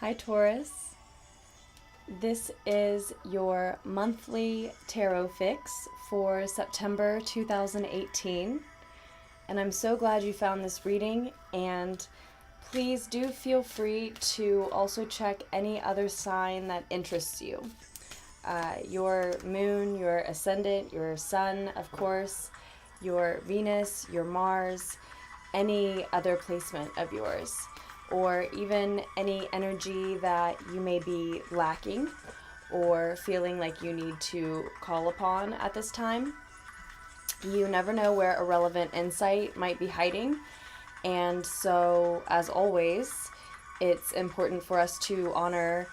Hi Taurus, this is your monthly tarot fix for September 2018, and I'm so glad you found this reading, and please do feel free to also check any other sign that interests you. Your moon, your ascendant, your sun, of course, your Venus, your Mars, any other placement of yours, or even any energy that you may be lacking or feeling like you need to call upon at this time. You never know where a relevant insight might be hiding, and so, as always, it's important for us to honor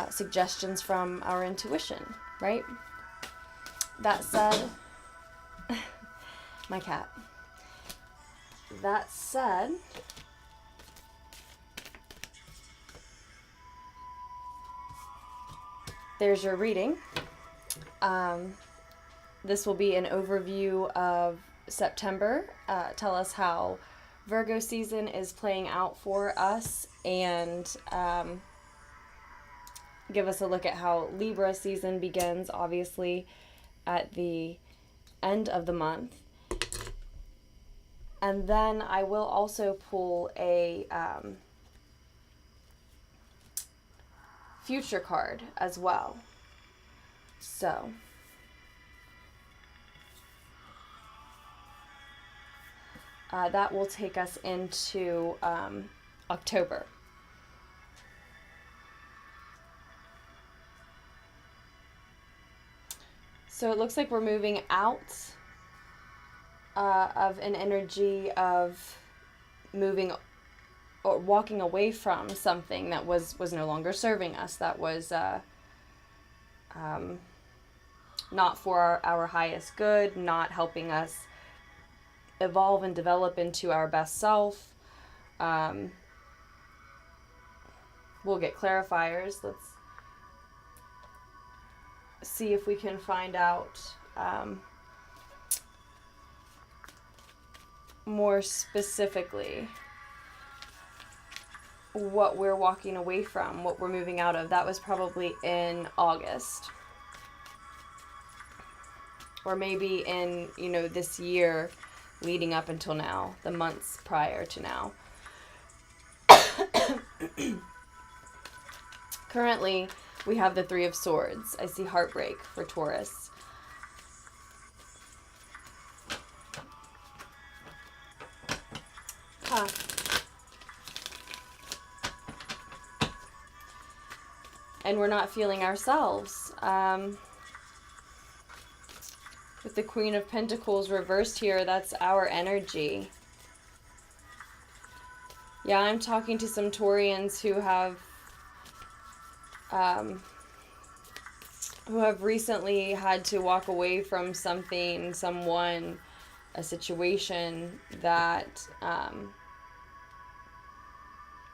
suggestions from our intuition, right? That said, my cat. That said, there's your reading. This will be an overview of September. Tell us how Virgo season is playing out for us, and give us a look at how Libra season begins, obviously, at the end of the month. And then I will also pull a future card as well. So, that will take us into October. So it looks like we're moving out of an energy of moving or walking away from something that was no longer serving us, that was not for our highest good, not helping us evolve and develop into our best self. We'll get clarifiers. Let's see if we can find out more specifically what we're walking away from, what we're moving out of. That was probably in August, or maybe in, this year leading up until now, the months prior to now. Currently, we have the Three of Swords. I see heartbreak for Taurus. Huh. And we're not feeling ourselves. With the Queen of Pentacles reversed here, that's our energy. Yeah, I'm talking to some Taurians who have recently had to walk away from something, someone, a situation that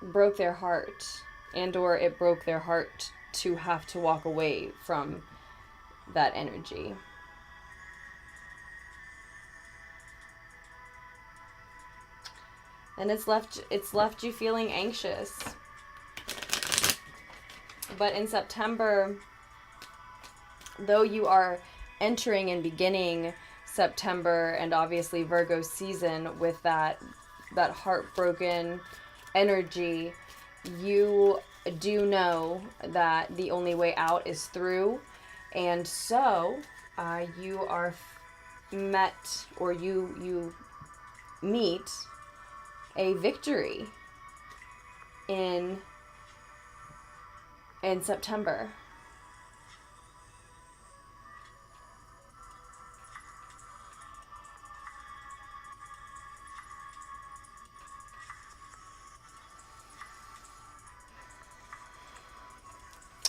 broke their heart, and or it broke their heart to have to walk away from that energy. And it's left you feeling anxious. But in September, though you are entering and beginning September and obviously Virgo season with that heartbroken energy, you do know that the only way out is through, and so you are met, or you meet a victory in September.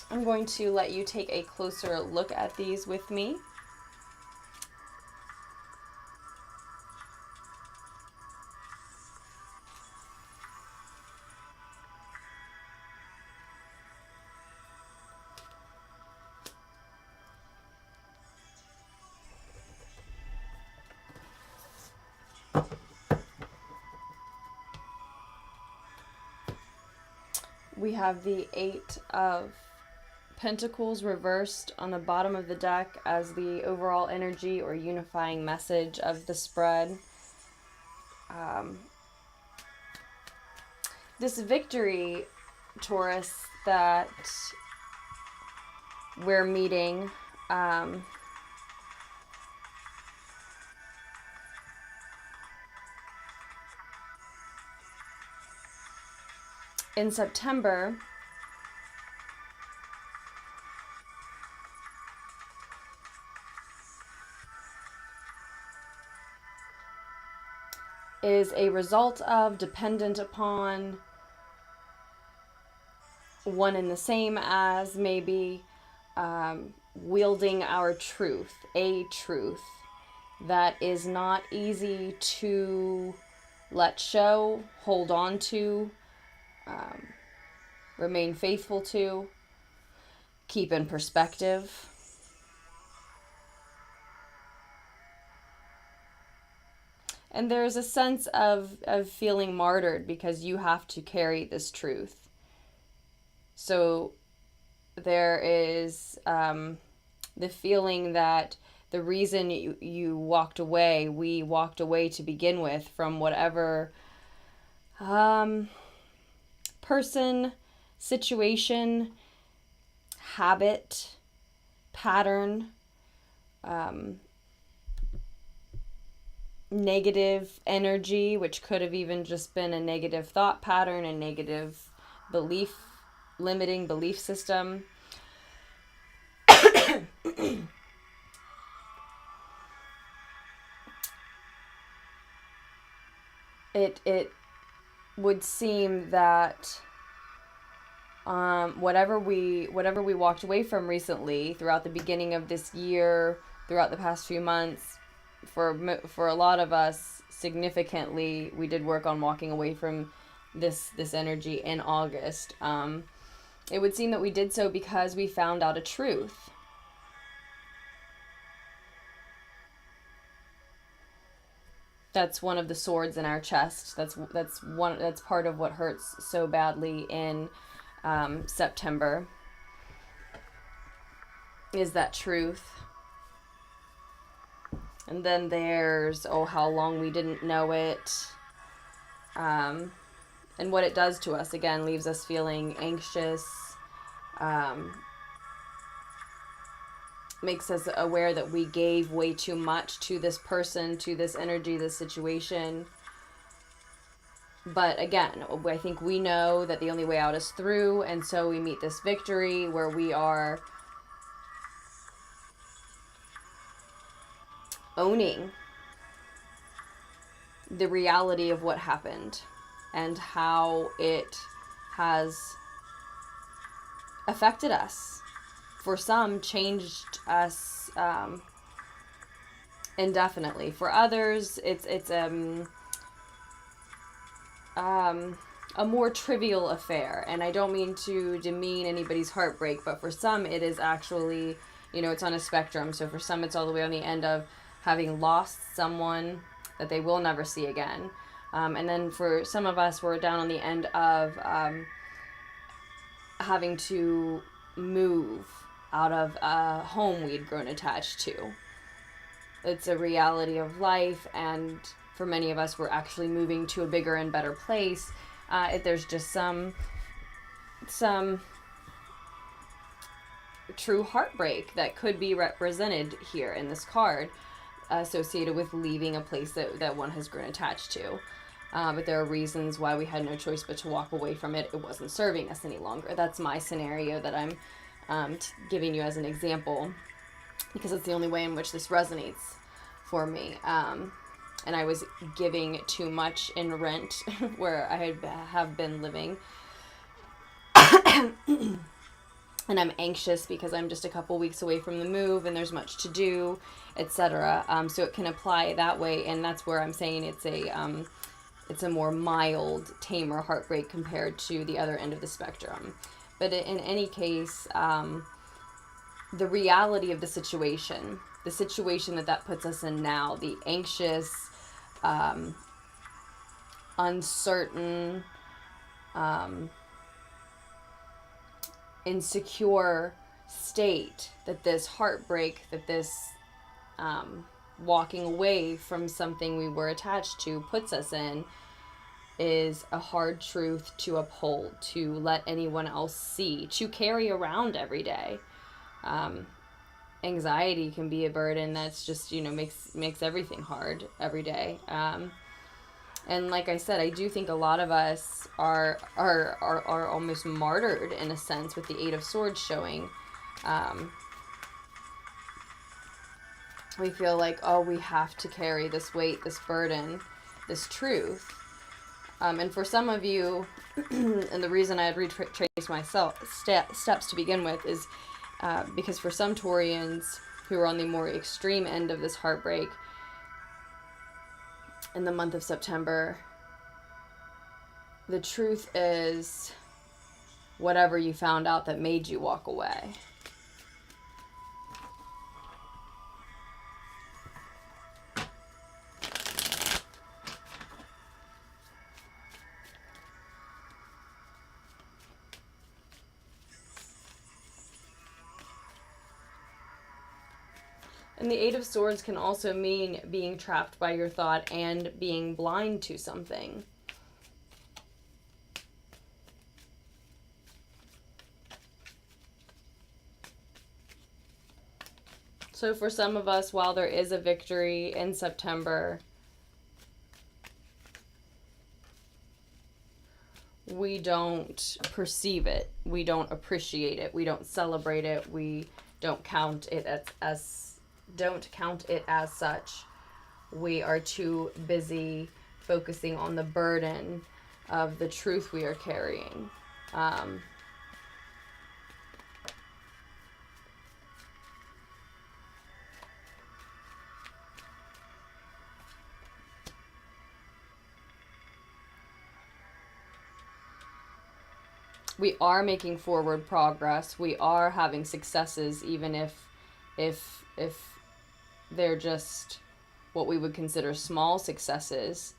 I'm going to let you take a closer look at these with me. we have the Eight of Pentacles reversed on the bottom of the deck as the overall energy or unifying message of the spread. This victory, Taurus, that we're meeting, in September, is a result of, dependent upon, one and the same as, maybe, wielding our truth, a truth that is not easy to let show, hold on to, remain faithful to, keep in perspective. And there's a sense of feeling martyred because you have to carry this truth. So there is the feeling that the reason you walked away, we walked away to begin with from whatever person, situation, habit, pattern, negative energy, which could have even just been a negative thought pattern, a negative belief, limiting belief system. It would seem that whatever we walked away from recently, throughout the beginning of this year, throughout the past few months, for a lot of us, significantly, we did work on walking away from this energy in August. It would seem that we did so because we found out a truth. That's one of the swords in our chest. That's part of what hurts so badly in September, is that truth. And then there's, how long we didn't know it, and what it does to us. Again, leaves us feeling anxious, makes us aware that we gave way too much to this person, to this energy, this situation. But again, I think we know that the only way out is through, and so we meet this victory where we are owning the reality of what happened and how it has affected us. For some, changed us indefinitely. For others, it's a more trivial affair. And I don't mean to demean anybody's heartbreak, but for some, it is actually, it's on a spectrum. So for some, it's all the way on the end of having lost someone that they will never see again. And then for some of us, we're down on the end of having to move out of a home we'd grown attached to. It's a reality of life, and for many of us, we're actually moving to a bigger and better place. There's just some true heartbreak that could be represented here in this card, associated with leaving a place that one has grown attached to. But there are reasons why we had no choice but to walk away from it. It wasn't serving us any longer. That's my scenario that I'm giving you as an example, because it's the only way in which this resonates for me. And I was giving too much in rent where I have been living. And I'm anxious because I'm just a couple weeks away from the move and there's much to do, etc. So it can apply that way, and that's where I'm saying it's a more mild, tamer heartbreak compared to the other end of the spectrum. But in any case, the reality of the situation that puts us in now, the anxious, uncertain, insecure state that this heartbreak, that this walking away from something we were attached to puts us in, is a hard truth to uphold, to let anyone else see, to carry around every day. Anxiety can be a burden that's just, makes everything hard every day. And like I said, I do think a lot of us are almost martyred in a sense with the Eight of Swords showing. We feel like, oh, we have to carry this weight, this burden, this truth. And for some of you, and the reason I had retraced my steps to begin with is because for some Taurians who are on the more extreme end of this heartbreak, in the month of September, the truth is whatever you found out that made you walk away. And the Eight of Swords can also mean being trapped by your thought and being blind to something. So for some of us, while there is a victory in September, we don't perceive it, we don't appreciate it, we don't celebrate it, we don't count it as such. We are too busy focusing on the burden of the truth we are carrying. We are making forward progress. We are having successes, even if they're just what we would consider small successes.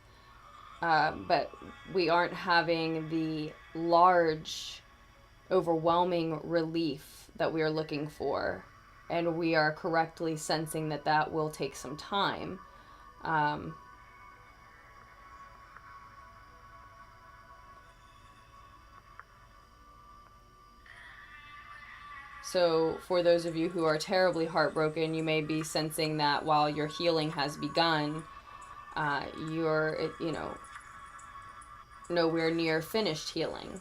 But we aren't having the large, overwhelming relief that we are looking for. And we are correctly sensing that that will take some time. So for those of you who are terribly heartbroken, you may be sensing that while your healing has begun, you're, nowhere near finished healing.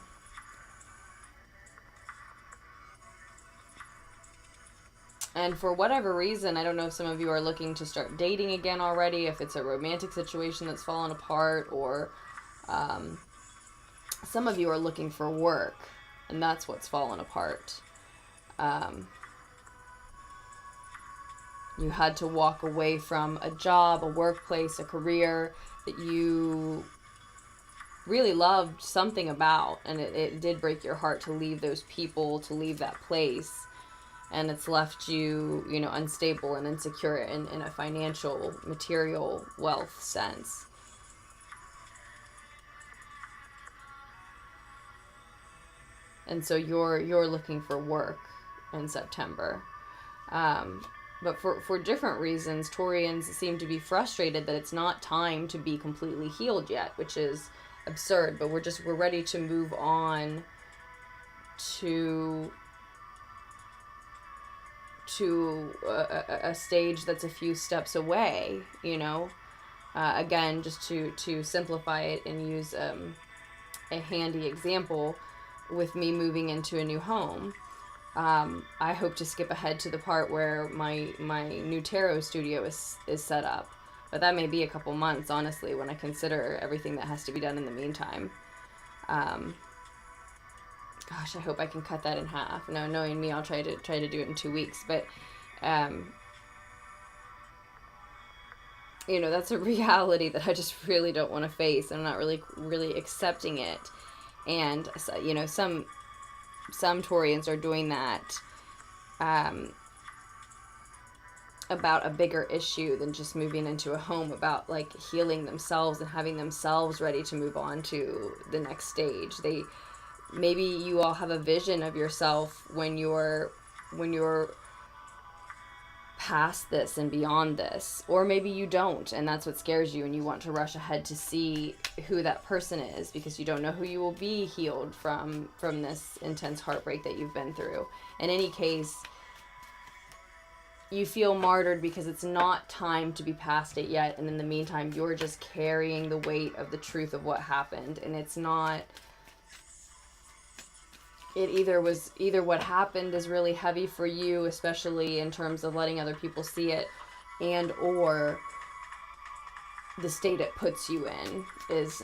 And for whatever reason, I don't know if some of you are looking to start dating again already, if it's a romantic situation that's fallen apart, or some of you are looking for work, and that's what's fallen apart. You had to walk away from a job, a workplace, a career that you really loved something about, and it did break your heart to leave those people, to leave that place, and it's left you, unstable and insecure in a financial, material wealth sense. And so you're looking for work in September. But for different reasons, Taurians seem to be frustrated that it's not time to be completely healed yet, which is absurd, but we're ready to move on to a stage that's a few steps away, again, just to simplify it and use a handy example with me moving into a new home. I hope to skip ahead to the part where my new tarot studio is set up. But that may be a couple months, honestly, when I consider everything that has to be done in the meantime. Gosh, I hope I can cut that in half. No, knowing me, I'll try to do it in 2 weeks. But, that's a reality that I just really don't want to face. I'm not really accepting it. And, some Taurians are doing that about a bigger issue than just moving into a home, about like healing themselves and having themselves ready to move on to the next stage. maybe you all have a vision of yourself when you're past this and beyond this, or maybe you don't, and that's what scares you, and you want to rush ahead to see who that person is because you don't know who you will be healed from this intense heartbreak that you've been through. In any case, you feel martyred because it's not time to be past it yet, and in the meantime you're just carrying the weight of the truth of what happened, and it's not, it either what happened is really heavy for you, especially in terms of letting other people see it, and or the state it puts you in is,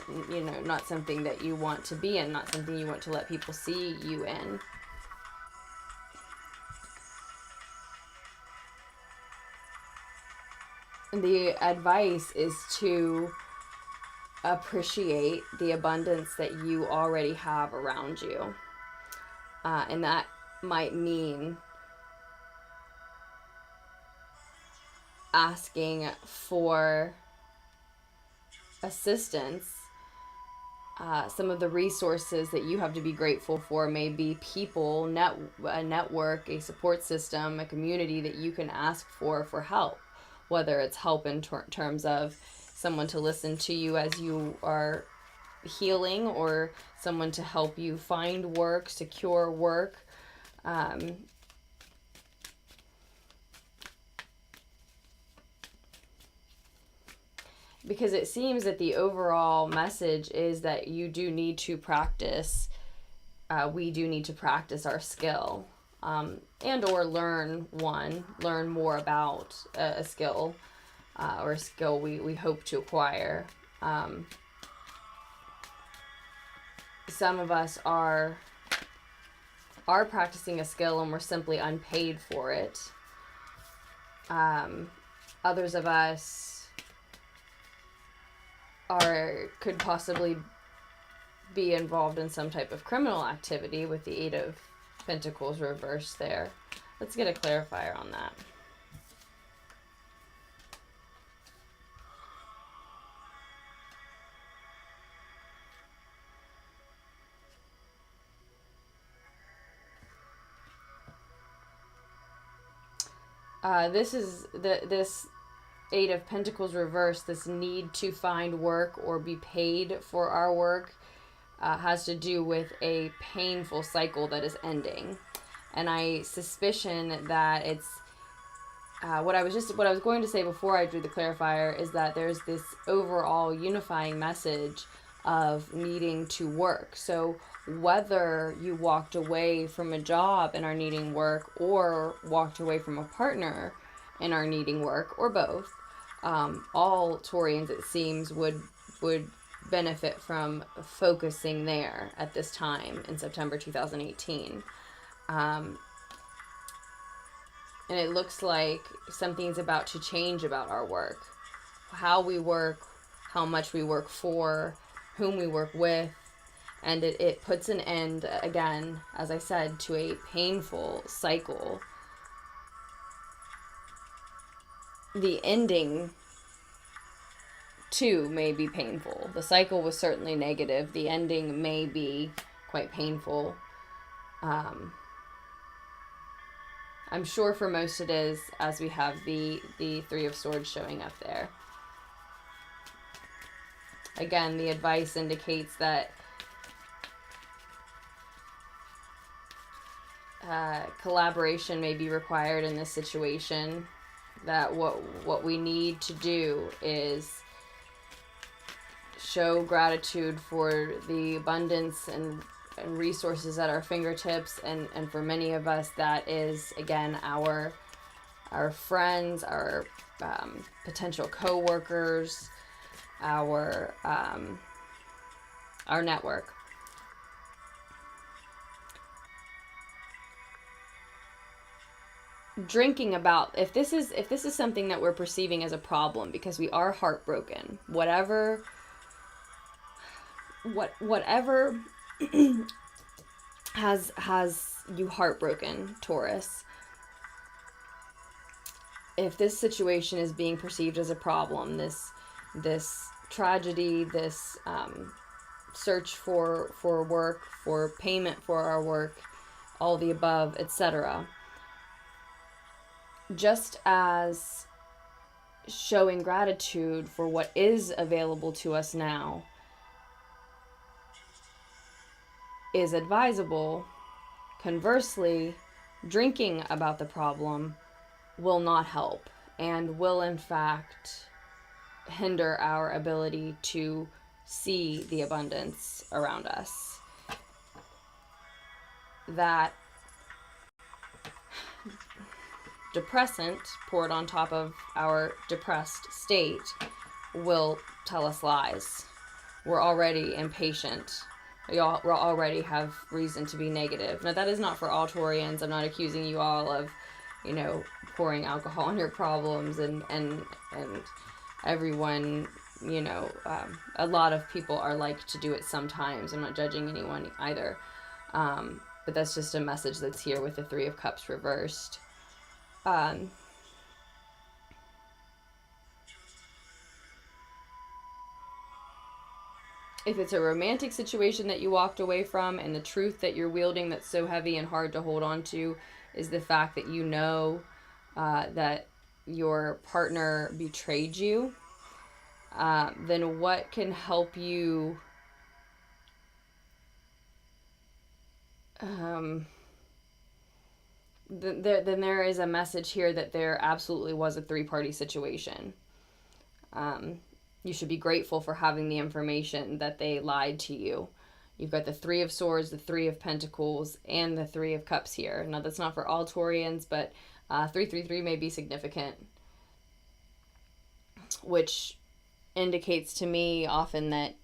not something that you want to be in, not something you want to let people see you in. The advice is to appreciate the abundance that you already have around you. And that might mean asking for assistance. Some of the resources that you have to be grateful for may be people, a network, a support system, a community that you can ask for help. Whether it's help in terms of someone to listen to you as you are healing, or someone to help you find work, secure work. Because it seems that the overall message is that you do need to practice, we do need to practice our skill, and or learn more about a skill, or a skill we hope to acquire. Some of us are practicing a skill and we're simply unpaid for it. Others of us could possibly be involved in some type of criminal activity with the Eight of Pentacles reversed there. Let's get a clarifier on that. This Eight of Pentacles reversed, this need to find work or be paid for our work, has to do with a painful cycle that is ending. And I suspicion that it's what I was going to say before I drew the clarifier is that there's this overall unifying message of needing to work. So whether you walked away from a job and are needing work, or walked away from a partner and are needing work, or both, all Taurians, it seems, would benefit from focusing there at this time in September 2018. And it looks like something's about to change about our work. How we work, how much we work for, whom we work with, and it puts an end, again, as I said, to a painful cycle. The ending, too, may be painful. The cycle was certainly negative. The ending may be quite painful. I'm sure for most it is, as we have the Three of Swords showing up there. Again, the advice indicates that collaboration may be required in this situation. That what we need to do is show gratitude for the abundance and resources at our fingertips, and for many of us that is, again, our friends, our potential co-workers, our network. Drinking about, if this is something that we're perceiving as a problem because we are heartbroken, whatever has you heartbroken, Taurus, if this situation is being perceived as a problem, this tragedy, this search for work, for payment for our work, all the above, etc. Just as showing gratitude for what is available to us now is advisable, conversely, drinking about the problem will not help and will in fact hinder our ability to see the abundance around us. That depressant poured on top of our depressed state will tell us lies. We're already impatient. We already have reason to be negative. Now, that is not for all Taurians. I'm not accusing you all of, pouring alcohol on your problems and everyone, a lot of people are like to do it sometimes. I'm not judging anyone either. But that's just a message that's here with the Three of Cups reversed. If it's a romantic situation that you walked away from and the truth that you're wielding that's so heavy and hard to hold on to is the fact that you know that your partner betrayed you, then what can help you then there is a message here that there absolutely was a three-party situation. You should be grateful for having the information that they lied to you. You've got the Three of Swords, the Three of Pentacles, and the Three of Cups here. Now, that's not for all Taurians, but 333 may be significant, which indicates to me often that,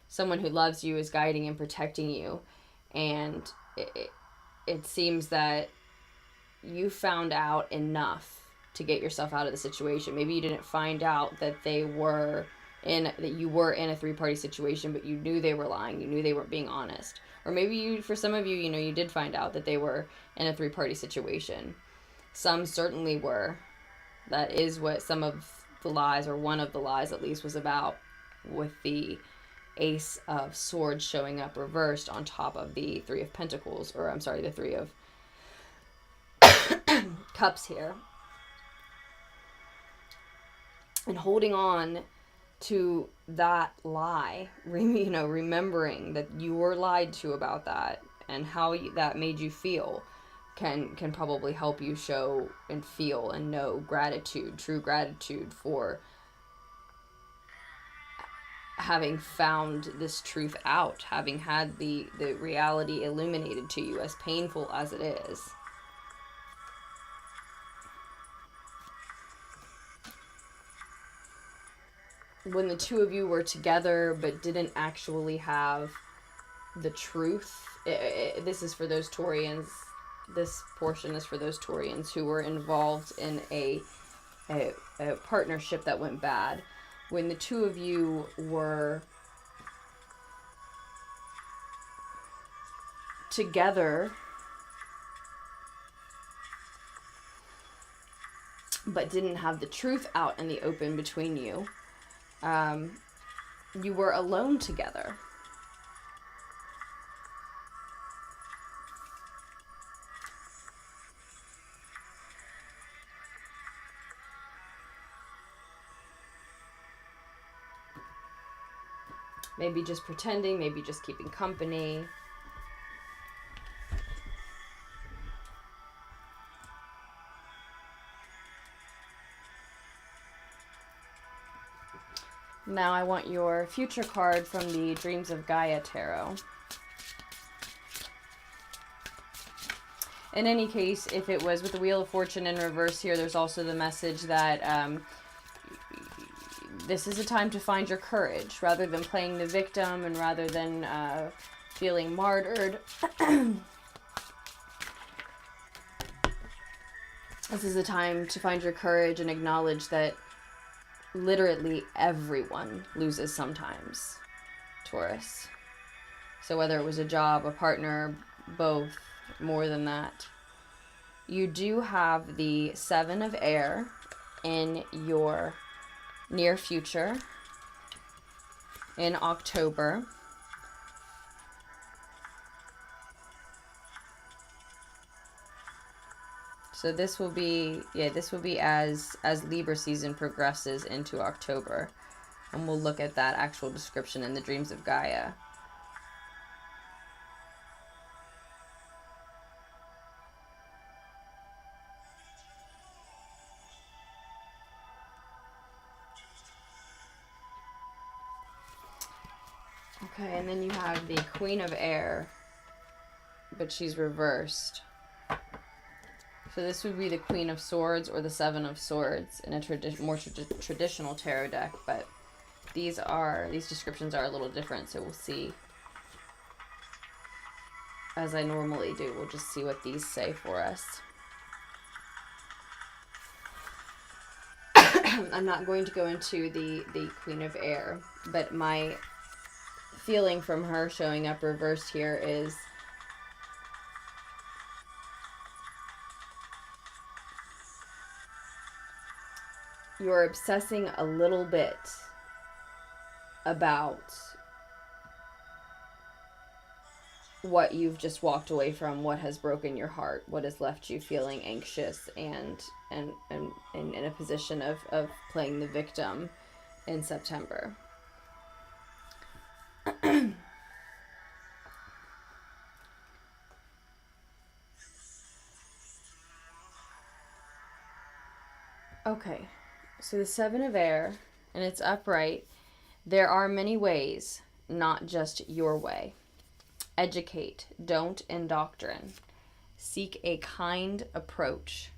someone who loves you is guiding and protecting you. And it seems that you found out enough to get yourself out of the situation. Maybe you didn't find out that you were in a three-party situation, but you knew they were lying. You knew they weren't being honest. Or maybe for some of you, you did find out that they were in a three-party situation. Some certainly were. That is what some of the lies, or one of the lies at least, was about, with the Ace of Swords showing up reversed on top of the Three of Pentacles, the Three of Cups here. And holding on to that lie, remembering that you were lied to about that and how that made you feel can probably help you show and feel and know gratitude, true gratitude for having found this truth out, having had the reality illuminated to you, as painful as it is. When the two of you were together but didn't actually have the truth, this is for those Taurians, this portion is for those Taurians who were involved in a partnership that went bad. When the two of you were together but didn't have the truth out in the open between you, you were alone together. Maybe just pretending, maybe just keeping company. Now I want your future card from the Dreams of Gaia Tarot. In any case, if it was with the Wheel of Fortune in reverse here, there's also the message that this is a time to find your courage, rather than playing the victim and rather than feeling martyred. This is a time to find your courage and acknowledge that literally everyone loses sometimes, Taurus. So whether it was a job, a partner, both, more than that. You do have the Seven of Air in your near future, in October. So this will be, as Libra season progresses into October. And we'll look at that actual description in the Dreams of Gaia. Okay, and then you have the Queen of Air, but she's reversed. So this would be the Queen of Swords or the Seven of Swords in a more traditional tarot deck, but these descriptions are a little different, so we'll see. As I normally do, we'll just see what these say for us. I'm not going to go into the Queen of Air, but my feeling from her showing up reversed here is you're obsessing a little bit about what you've just walked away from, what has broken your heart, what has left you feeling anxious and in a position of playing the victim in September. Okay, so the Seven of Air, and it's upright. There are many ways, not just your way. Educate, don't indoctrine. Seek a kind approach.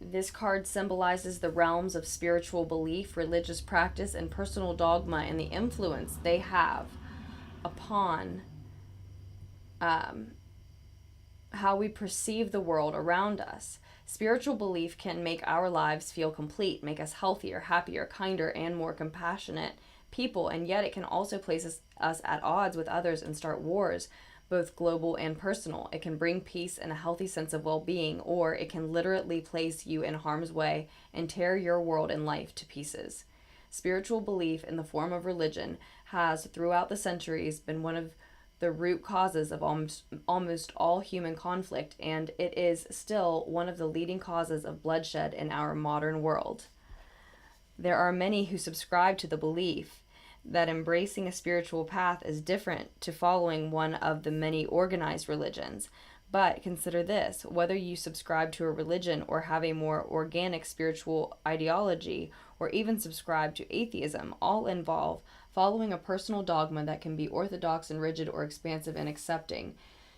This card symbolizes the realms of spiritual belief, religious practice, and personal dogma, and the influence they have upon how we perceive the world around us. Spiritual belief can make our lives feel complete, make us healthier, happier, kinder, and more compassionate people, and yet it can also place us at odds with others and start wars, both global and personal. It can bring peace and a healthy sense of well-being, or it can literally place you in harm's way and tear your world and life to pieces. Spiritual belief in the form of religion has, throughout the centuries, been one of the root causes of almost all human conflict, and it is still one of the leading causes of bloodshed in our modern world. There are many who subscribe to the belief that embracing a spiritual path is different to following one of the many organized religions. But consider this: whether you subscribe to a religion or have a more organic spiritual ideology, or even subscribe to atheism, all involve following a personal dogma that can be orthodox and rigid or expansive and accepting.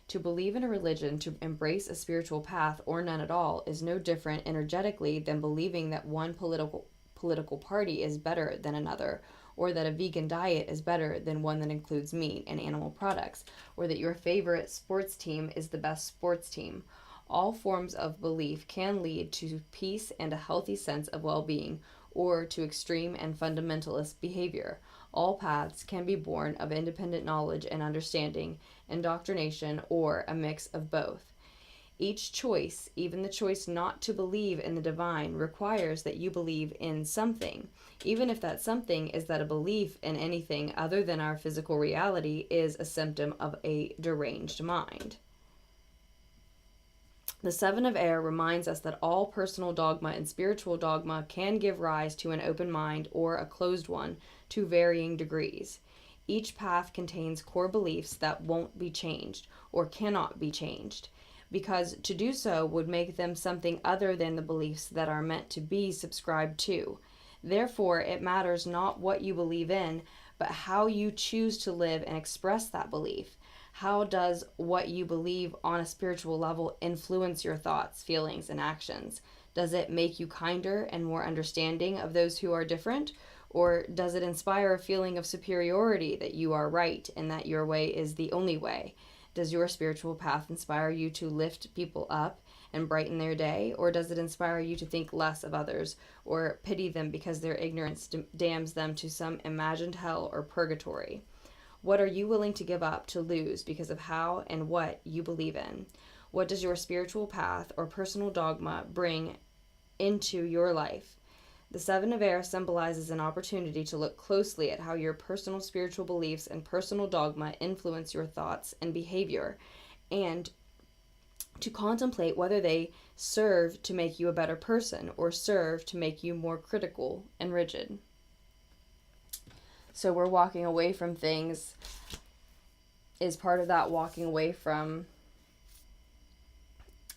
To believe in a religion, to embrace a spiritual path, or none at all, is no different energetically than believing that one political party is better than another, or that a vegan diet is better than one that includes meat and animal products, or that your favorite sports team is the best sports team. All forms of belief can lead to peace and a healthy sense of well-being, or to extreme and fundamentalist behavior. All paths can be born of independent knowledge and understanding, indoctrination, or a mix of both. Each choice, even the choice not to believe in the divine, requires that you believe in something, even if that something is that a belief in anything other than our physical reality is a symptom of a deranged mind. The Seven of Air reminds us that all personal dogma and spiritual dogma can give rise to an open mind or a closed one to varying degrees. Each path contains core beliefs that won't be changed or cannot be changed, because to do so would make them something other than the beliefs that are meant to be subscribed to. Therefore, it matters not what you believe in, but how you choose to live and express that belief. How does what you believe on a spiritual level influence your thoughts, feelings, and actions? Does it make you kinder and more understanding of those who are different? Or does it inspire a feeling of superiority, that you are right and that your way is the only way? Does your spiritual path inspire you to lift people up and brighten their day? Or does it inspire you to think less of others or pity them because their ignorance damns them to some imagined hell or purgatory? What are you willing to give up to lose because of how and what you believe in? What does your spiritual path or personal dogma bring into your life? The Seven of Air symbolizes an opportunity to look closely at how your personal spiritual beliefs and personal dogma influence your thoughts and behavior, and to contemplate whether they serve to make you a better person or serve to make you more critical and rigid. So we're walking away from things. Is part of that walking away from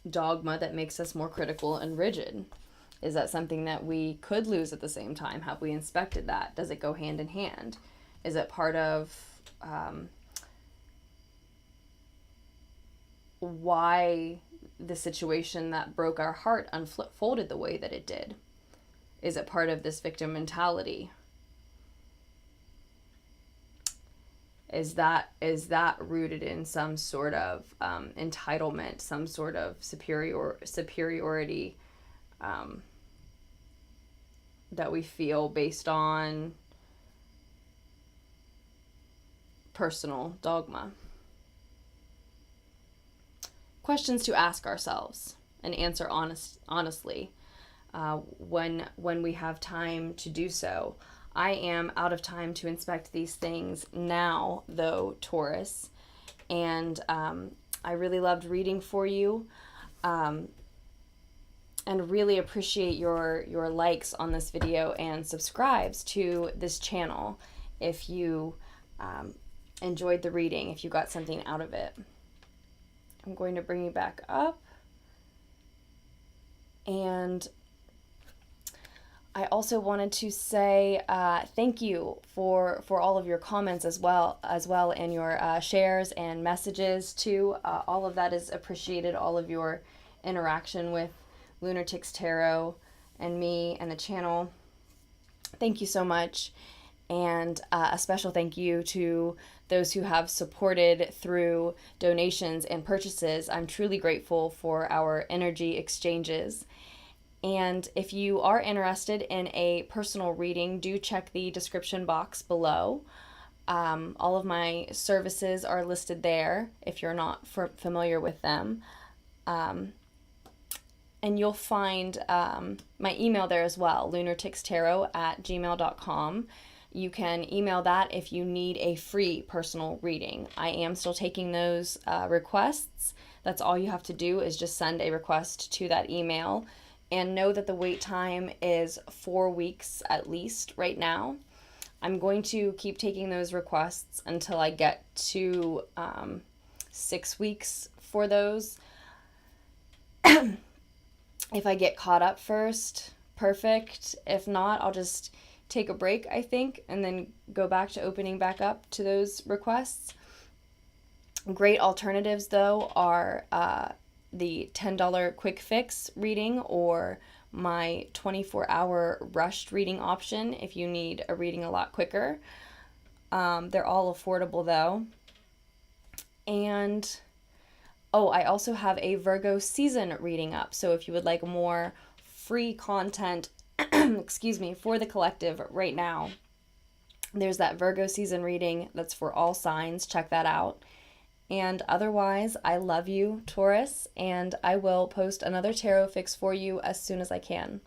dogma that makes us more critical and rigid? Is that something that we could lose at the same time? Have we inspected that? Does it go hand in hand? Is it part of why the situation that broke our heart unfolded the way that it did? Is it part of this victim mentality? Is that rooted in some sort of entitlement, some sort of superiority that we feel based on personal dogma? Questions to ask ourselves and answer honestly when we have time to do so. I am out of time to inspect these things now, though, Taurus, and I really loved reading for you, and really appreciate your likes on this video and subscribes to this channel if you enjoyed the reading, if you got something out of it. I'm going to bring you back up, and I also wanted to say thank you for all of your comments as well, and your shares and messages too. All of that is appreciated. All of your interaction with Lunarticks Tarot and me and the channel. Thank you so much, and a special thank you to those who have supported through donations and purchases. I'm truly grateful for our energy exchanges. And if you are interested in a personal reading, do check the description box below. All of my services are listed there if you're not familiar with them. And you'll find my email there as well, lunartickstarot@gmail.com. You can email that if you need a free personal reading. I am still taking those requests. That's all you have to do is just send a request to that email. And know that the wait time is 4 weeks at least right now. I'm going to keep taking those requests until I get to 6 weeks for those. If I get caught up first, perfect. If not, I'll just take a break, I think, and then go back to opening back up to those requests. Great alternatives, though, are the $10 quick fix reading or my 24-hour rushed reading option if you need a reading a lot quicker. They're all affordable, though. And I also have a Virgo season reading up. So if you would like more free content, excuse me, for the collective right now, there's that Virgo season reading that's for all signs. Check that out. And otherwise, I love you, Taurus, and I will post another tarot fix for you as soon as I can.